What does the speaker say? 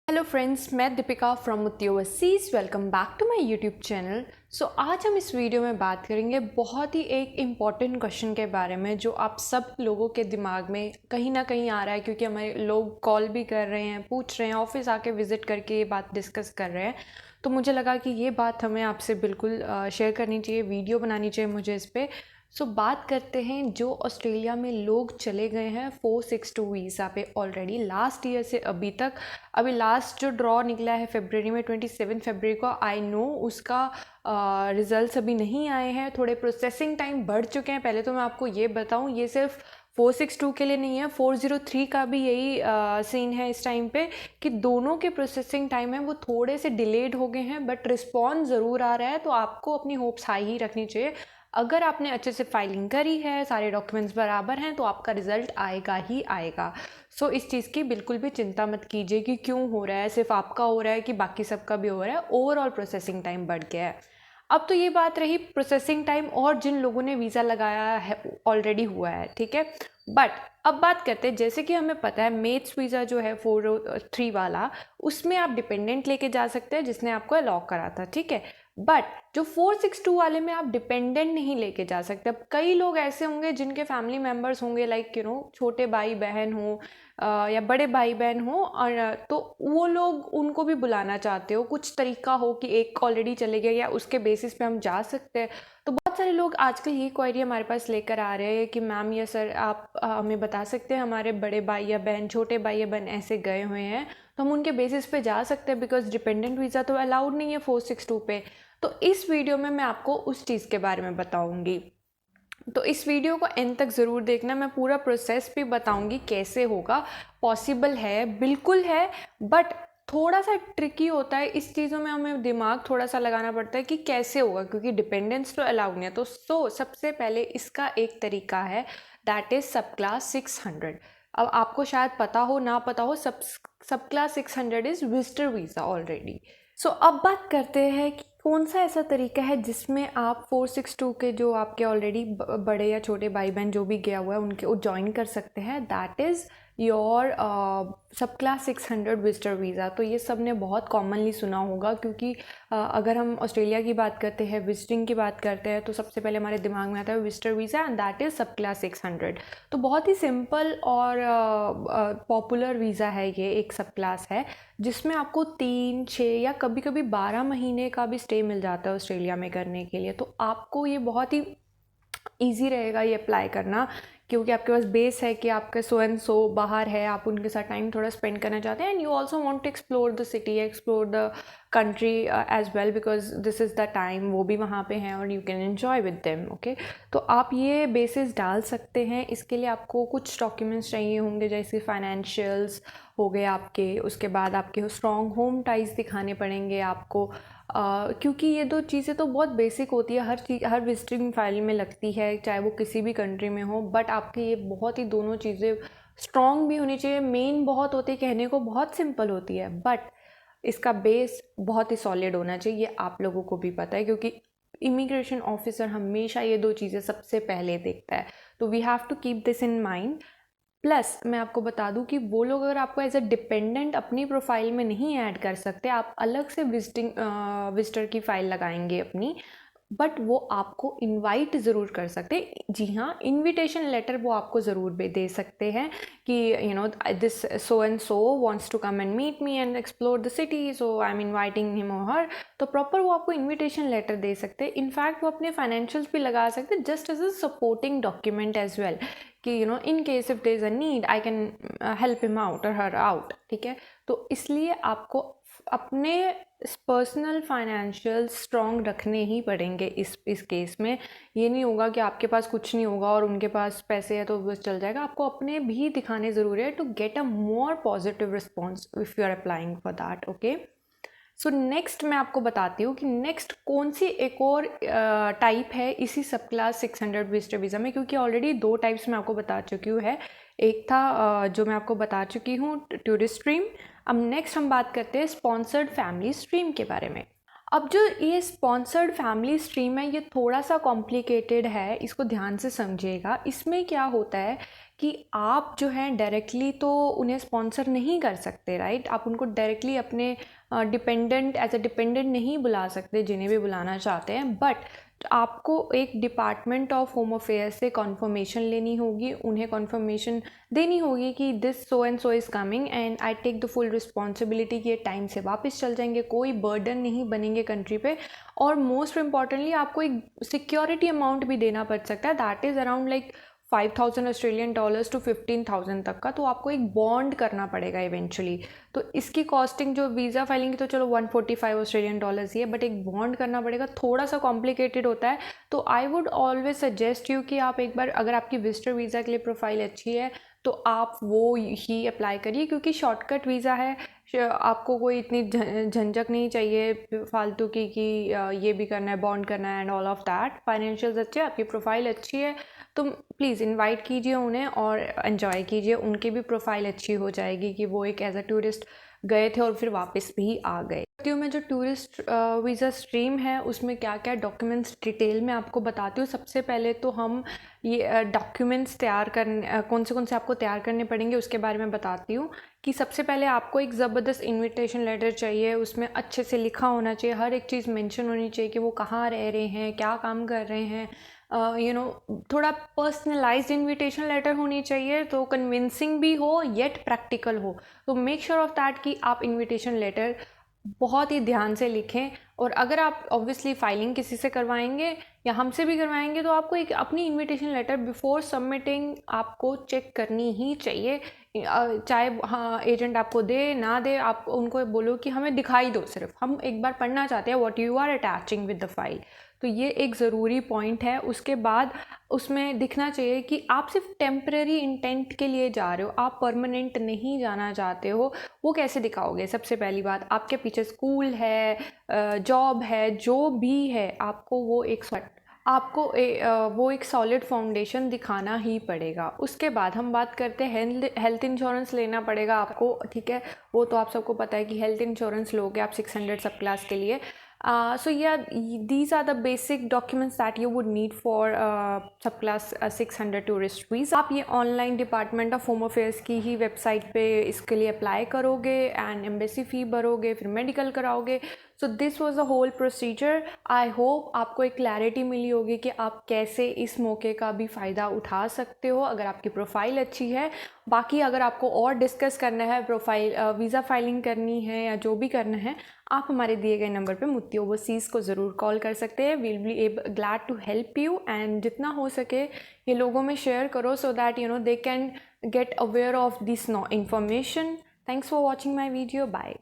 Hello friends, मैं Deepika from Mutti Overseas. Welcome back to my YouTube channel. आज हम इस वीडियो में बात करेंगे बहुत ही एक इम्पॉर्टेंट क्वेश्चन के बारे में जो आप सब लोगों के दिमाग में कहीं ना कहीं आ रहा है, क्योंकि हमारे लोग कॉल भी कर रहे हैं, पूछ रहे हैं, ऑफिस आके विज़िट करके ये बात डिस्कस कर रहे हैं। तो मुझे लगा कि ये बात हमें आपसे बिल्कुल शेयर करनी चाहिए, वीडियो बनानी चाहिए मुझे इस पर। बात करते हैं जो ऑस्ट्रेलिया में लोग चले गए हैं 462 वीज़ा पे ऑलरेडी लास्ट ईयर से अभी तक। अभी लास्ट जो ड्रॉ निकला है फरवरी में, 27 फरवरी को, आई नो उसका रिजल्ट्स अभी नहीं आए हैं, थोड़े प्रोसेसिंग टाइम बढ़ चुके हैं। पहले तो मैं आपको ये बताऊं, ये सिर्फ 462 के लिए नहीं है, 403 का भी यही सीन है इस टाइम पे कि दोनों के प्रोसेसिंग टाइम है वो थोड़े से डिलेड हो गए हैं, बट रिस्पॉन्स ज़रूर आ रहा है। तो आपको अपनी होप्स हाई ही रखनी चाहिए। अगर आपने अच्छे से फाइलिंग करी है, सारे डॉक्यूमेंट्स बराबर हैं, तो आपका रिजल्ट आएगा ही आएगा। इस चीज़ की बिल्कुल भी चिंता मत कीजिए कि क्यों हो रहा है, सिर्फ आपका हो रहा है कि बाकी सबका भी हो रहा है। ओवरऑल प्रोसेसिंग टाइम बढ़ गया है। अब तो ये बात रही प्रोसेसिंग टाइम और जिन लोगों ने वीज़ा लगाया है ऑलरेडी हुआ है, ठीक है। बट अब बात करते हैं, जैसे कि हमें पता है मेट्स वीज़ा जो है 403 वाला, उसमें आप डिपेंडेंट लेके जा सकते हैं जिसने आपको अलाउ करा था, ठीक है। बट जो 462 वाले में आप डिपेंडेंट नहीं लेके जा सकते। अब कई लोग ऐसे होंगे जिनके फैमिली मेम्बर्स होंगे, लाइक छोटे भाई बहन हो या बड़े भाई बहन हो, और तो वो लोग उनको भी बुलाना चाहते हो, कुछ तरीका हो कि एक ऑलरेडी चले गए या उसके बेसिस पे हम जा सकते हैं। तो बहुत सारे लोग आजकल ये क्वेरी हमारे पास लेकर आ रहे हैं कि मैम या सर आप हमें बता सकते हैं हमारे बड़े भाई या बहन, छोटे भाई या बहन ऐसे गए हुए हैं, तो हम उनके बेसिस पे जा सकते हैं, बिकॉज डिपेंडेंट वीज़ा तो अलाउड नहीं है 462 पे। तो इस वीडियो में मैं आपको उस चीज़ के बारे में बताऊंगी। तो इस वीडियो को एंड तक ज़रूर देखना, मैं पूरा प्रोसेस भी बताऊंगी कैसे होगा। पॉसिबल है, बिल्कुल है, बट थोड़ा सा ट्रिकी होता है। इस चीज़ों में हमें दिमाग थोड़ा सा लगाना पड़ता है कि कैसे होगा, क्योंकि डिपेंडेंस तो अलाउड नहीं है। तो सबसे पहले इसका एक तरीका है, दैट इज़ सब क्लास 600। अब आपको शायद पता हो ना पता हो, सब class 600 is visitor visa already. अब बात करते हैं कि कौन सा ऐसा तरीका है जिसमें आप 462 के जो आपके ऑलरेडी बड़े या छोटे भाई बहन जो भी गया हुआ है उनके वो ज्वाइन कर सकते हैं। दैट इज़ योर सब क्लास 600 विजिटर वीज़ा। तो ये सब ने बहुत कॉमनली सुना होगा, क्योंकि अगर हम ऑस्ट्रेलिया की बात करते हैं, विजिटिंग की बात करते हैं, तो सबसे पहले हमारे दिमाग में आता है visitor visa, and that is सब क्लास 600। तो बहुत ही सिंपल और पॉपुलर वीज़ा है ये, एक सब क्लास है जिसमें आपको 3, 6 या कभी कभी 12 महीने का भी स्टे मिल जाता है ऑस्ट्रेलिया में करने के लिए। तो आपको ये बहुत ही ईजी रहेगा ये अप्लाई करना, क्योंकि आपके पास बेस है कि आपके सो एंड सो बाहर है, आप उनके साथ टाइम थोड़ा स्पेंड करना चाहते हैं, and you also want to explore the city, explore the country as well, because this is the time वो भी वहाँ पे हैं और you can enjoy with them. Okay, तो आप ये बेसिस डाल सकते हैं। इसके लिए आपको कुछ डॉक्यूमेंट्स चाहिए होंगे, जैसे फाइनेंशियल्स हो गए आपके, उसके बाद आपके स्ट्रॉन्ग होम टाइज दिखाने पड़ेंगे आपको, क्योंकि ये दो चीज़ें तो बहुत बेसिक होती है, हर चीज़ हर विजिटिंग फाइल में लगती है, चाहे वो किसी भी कंट्री में हो। बट आपकी ये बहुत ही दोनों चीज़ें स्ट्रॉन्ग भी होनी चाहिए। मेन बहुत होती है, कहने को बहुत सिंपल होती है, बट इसका बेस बहुत ही सॉलिड होना चाहिए। ये आप लोगों को भी पता है, क्योंकि इमिग्रेशन ऑफिसर हमेशा ये दो चीज़ें सबसे पहले देखता है। तो we have to keep this in mind. Plus मैं आपको बता दूं कि वो लोग अगर आपको एज अ डिपेंडेंट अपनी प्रोफाइल में नहीं ऐड कर सकते, आप अलग से विजिटर की फ़ाइल लगाएंगे अपनी, बट वो आपको इनवाइट ज़रूर कर सकते हैं। जी हाँ, इनविटेशन लेटर वो आपको ज़रूर दे सकते हैं कि this so and so wants to come and meet me and explore the city, so I am inviting him और हर। तो प्रॉपर वो आपको इनविटेशन लेटर दे सकते हैं। इनफैक्ट वो अपने फाइनेंशियल्स भी लगा सकते हैं, just as a supporting document as well, कि in case if there is a need I can help him out और हर आउट, ठीक है। तो इसलिए आपको अपने पर्सनल फाइनेंशियल स्ट्रॉन्ग रखने ही पड़ेंगे इस केस में। ये नहीं होगा कि आपके पास कुछ नहीं होगा और उनके पास पैसे है तो बस चल जाएगा। आपको अपने भी दिखाने ज़रूरी है to get a more positive response if you are applying for that. Okay, next मैं आपको बताती हूँ कि नेक्स्ट कौन सी एक और टाइप है इसी सब क्लास 600 विजिटर वीज़ा में, क्योंकि ऑलरेडी 2 टाइप्स मैं आपको बता चुकी हूँ है। एक था जो मैं आपको बता चुकी हूँ टूरिस्ट स्ट्रीम। अब नेक्स्ट हम बात करते हैं स्पॉन्सर्ड फैमिली स्ट्रीम के बारे में। अब जो ये स्पॉन्सर्ड फैमिली स्ट्रीम है, ये थोड़ा सा कॉम्प्लिकेटेड है, इसको ध्यान से समझिएगा। इसमें क्या होता है कि आप जो हैं डायरेक्टली तो उन्हें स्पॉन्सर नहीं कर सकते, राइट। आप उनको डायरेक्टली अपने डिपेंडेंट एज अ डिपेंडेंट नहीं बुला सकते, जिन्हें भी बुलाना चाहते हैं, बट आपको एक डिपार्टमेंट ऑफ होम अफेयर्स से कॉन्फर्मेशन लेनी होगी, उन्हें कॉन्फर्मेशन देनी होगी कि this so and so is coming and I take the full responsibility कि ये टाइम से वापस चल जाएंगे, कोई बर्डन नहीं बनेंगे कंट्री पे। और मोस्ट इम्पॉर्टेंटली आपको एक सिक्योरिटी अमाउंट भी देना पड़ सकता है, that is around like $5,000 to 15,000 तक का। तो आपको एक बॉन्ड करना पड़ेगा इवेंचुअली। तो इसकी कॉस्टिंग जो वीज़ा फाइलिंग की तो चलो $145 ही है, बट एक बॉन्ड करना पड़ेगा, थोड़ा सा कॉम्प्लिकेटेड होता है। तो I would always suggest you कि आप एक बार, अगर आपकी विजिटर वीज़ा के लिए प्रोफाइल अच्छी है तो आप वो ही अप्लाई करिए, क्योंकि शॉर्टकट वीज़ा है, आपको कोई इतनी झंझट नहीं चाहिए फालतू की कि ये भी करना है, बॉन्ड करना है and all of that. Financials अच्छे, आपकी प्रोफाइल अच्छी है तो प्लीज़ इनवाइट कीजिए उन्हें और एंजॉय कीजिए, उनकी भी प्रोफाइल अच्छी हो जाएगी कि वो एक एज अ टूरिस्ट गए थे और फिर वापस भी आ गए। में जो टूरिस्ट वीज़ा स्ट्रीम है उसमें क्या क्या डॉक्यूमेंट्स डिटेल में आपको बताती हूँ। सबसे पहले तो हम ये डॉक्यूमेंट्स तैयार करने कौन से आपको तैयार करने पड़ेंगे उसके बारे में बताती हूँ। कि सबसे पहले आपको एक ज़बरदस्त इनविटेशन लेटर चाहिए, उसमें अच्छे से लिखा होना चाहिए, हर एक चीज़ मेंशन होनी चाहिए कि वो कहाँ रह रहे हैं, क्या काम कर रहे हैं, थोड़ा पर्सनलाइज्ड इनविटेशन लेटर होनी चाहिए, तो कन्विंसिंग भी हो येट प्रैक्टिकल हो। तो मेक श्योर ऑफ दैट कि आप इनविटेशन लेटर बहुत ही ध्यान से लिखें। और अगर आप ऑब्वियसली फाइलिंग किसी से करवाएंगे या हमसे भी करवाएंगे तो आपको एक अपनी इनविटेशन लेटर बिफोर सबमिटिंग आपको चेक करनी ही चाहिए। चाहे हाँ एजेंट आपको दे ना दे, आप उनको बोलो कि हमें दिखाई दो, सिर्फ हम एक बार पढ़ना चाहते हैं what you are attaching with the file. तो ये एक ज़रूरी पॉइंट है। उसके बाद उसमें दिखना चाहिए कि आप सिर्फ टेम्परेरी इंटेंट के लिए जा रहे हो, आप परमानेंट नहीं जाना चाहते हो। वो कैसे दिखाओगे? सबसे पहली बात, आपके पीछे स्कूल है, जॉब है, जो भी है, आपको वो एक सॉलिड फाउंडेशन दिखाना ही पड़ेगा। उसके बाद हम बात करते हैं हेल्थ इंश्योरेंस लेना पड़ेगा आपको, ठीक है। वो तो आप सबको पता है कि हेल्थ इंश्योरेंस लोगे आप 600 सब क्लास के लिए। So yeah, these are the basic documents that you would need for subclass 600 tourist visa. आप ये online department of home affairs की ही वेबसाइट पे इसके लिए अप्लाई करोगे एंड एम्बेसी फ़ी भरोगे, फिर मेडिकल कराओगे। So this was the whole procedure. I hope आपको एक क्लैरिटी मिली होगी कि आप कैसे इस मौके का भी फ़ायदा उठा सकते हो अगर आपकी प्रोफाइल अच्छी है। बाकी अगर आपको और डिस्कस करना है, प्रोफाइल वीज़ा फाइलिंग करनी है या जो भी करना है, आप हमारे दिए गए नंबर पे मुत्ती ओवरसीज़ को ज़रूर कॉल कर सकते हैं। We'll be glad to help you and जितना हो सके ये लोगों में शेयर करो so that they can get aware of this information. Thanks for watching my video. Bye.